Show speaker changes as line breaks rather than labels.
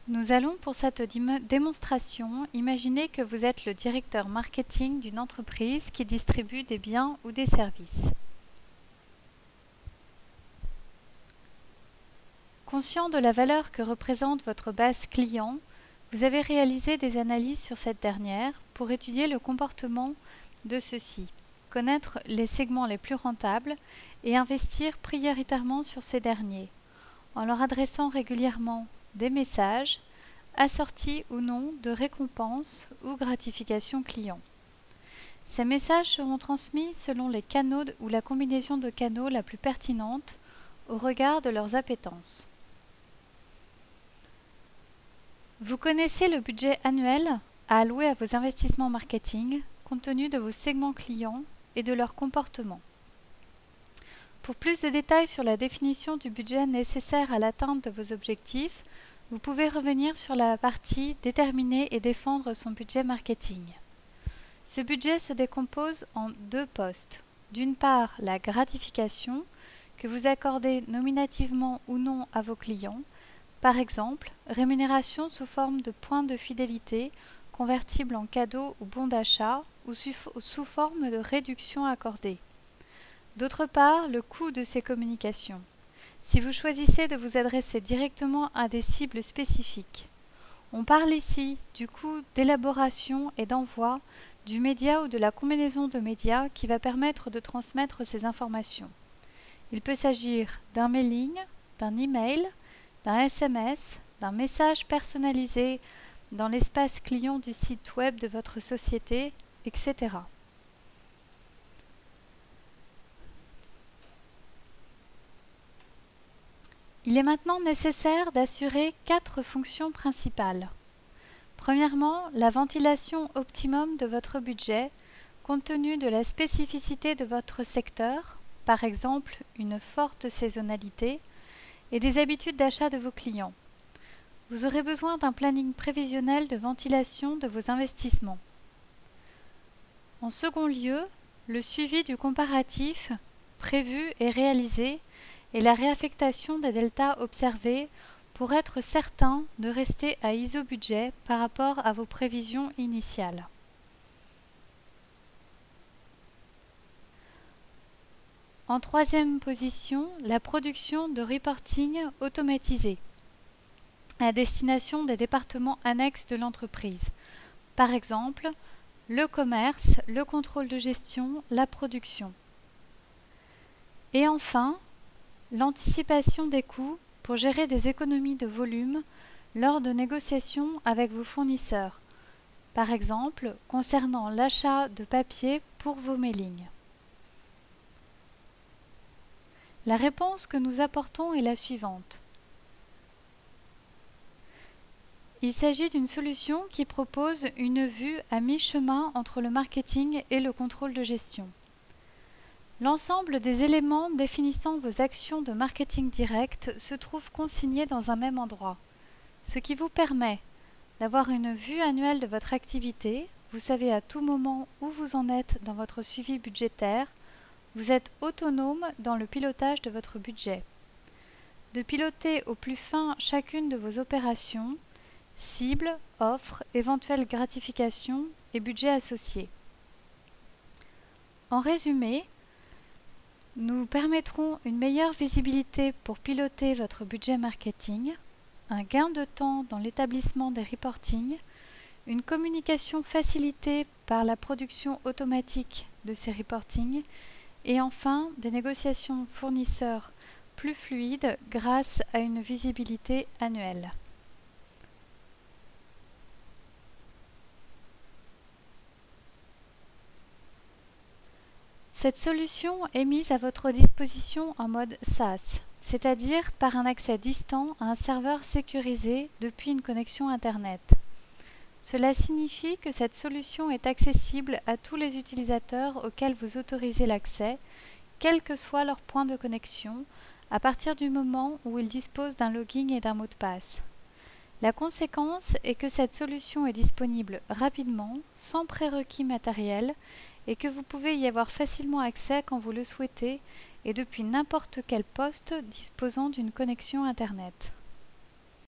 Nous allons pour cette démonstration imaginer que vous êtes le directeur marketing d'une entreprise qui distribue des biens ou des services. Conscient de la valeur que représente votre base client, vous avez réalisé des analyses sur cette dernière pour étudier le comportement de ceux-ci, connaître les segments les plus rentables et investir prioritairement sur ces derniers, en leur adressant régulièrement des messages, assortis ou non de récompenses ou gratifications clients. Ces messages seront transmis selon les canaux ou la combinaison de canaux la plus pertinente au regard de leurs appétences. Vous connaissez le budget annuel à allouer à vos investissements marketing compte tenu de vos segments clients et de leur comportement. Pour plus de détails sur la définition du budget nécessaire à l'atteinte de vos objectifs, vous pouvez revenir sur la partie « Déterminer et défendre son budget marketing ». Ce budget se décompose en deux postes. D'une part, la gratification, que vous accordez nominativement ou non à vos clients, par exemple, rémunération sous forme de points de fidélité convertibles en cadeaux ou bons d'achat ou sous forme de réduction accordée. D'autre part, le coût de ces communications. Si vous choisissez de vous adresser directement à des cibles spécifiques. On parle ici du coût d'élaboration et d'envoi du média ou de la combinaison de médias qui va permettre de transmettre ces informations. Il peut s'agir d'un mailing, d'un email, d'un SMS, d'un message personnalisé dans l'espace client du site web de votre société, etc. Il est maintenant nécessaire d'assurer 4 fonctions principales. Premièrement, la ventilation optimum de votre budget, compte tenu de la spécificité de votre secteur, par exemple une forte saisonnalité, et des habitudes d'achat de vos clients. Vous aurez besoin d'un planning prévisionnel de ventilation de vos investissements. En second lieu, le suivi du comparatif prévu et réalisé et la réaffectation des deltas observés pour être certain de rester à iso-budget par rapport à vos prévisions initiales. En troisième position, la production de reporting automatisé à destination des départements annexes de l'entreprise. Par exemple, le commerce, le contrôle de gestion, la production. Et enfin, l'anticipation des coûts pour gérer des économies de volume lors de négociations avec vos fournisseurs, par exemple concernant l'achat de papier pour vos mailings. La réponse que nous apportons est la suivante. Il s'agit d'une solution qui propose une vue à mi-chemin entre le marketing et le contrôle de gestion. L'ensemble des éléments définissant vos actions de marketing direct se trouve consigné dans un même endroit, ce qui vous permet d'avoir une vue annuelle de votre activité. Vous savez à tout moment où vous en êtes dans votre suivi budgétaire. Vous êtes autonome dans le pilotage de votre budget. De piloter au plus fin chacune de vos opérations, cibles, offres, éventuelles gratifications et budget associés. En résumé, nous permettrons une meilleure visibilité pour piloter votre budget marketing, un gain de temps dans l'établissement des reportings, une communication facilitée par la production automatique de ces reportings et enfin des négociations fournisseurs plus fluides grâce à une visibilité annuelle. Cette solution est mise à votre disposition en mode SaaS, c'est-à-dire par un accès distant à un serveur sécurisé depuis une connexion Internet. Cela signifie que cette solution est accessible à tous les utilisateurs auxquels vous autorisez l'accès, quel que soit leur point de connexion, à partir du moment où ils disposent d'un login et d'un mot de passe. La conséquence est que cette solution est disponible rapidement, sans prérequis matériels, et que vous pouvez y avoir facilement accès quand vous le souhaitez et depuis n'importe quel poste disposant d'une connexion Internet.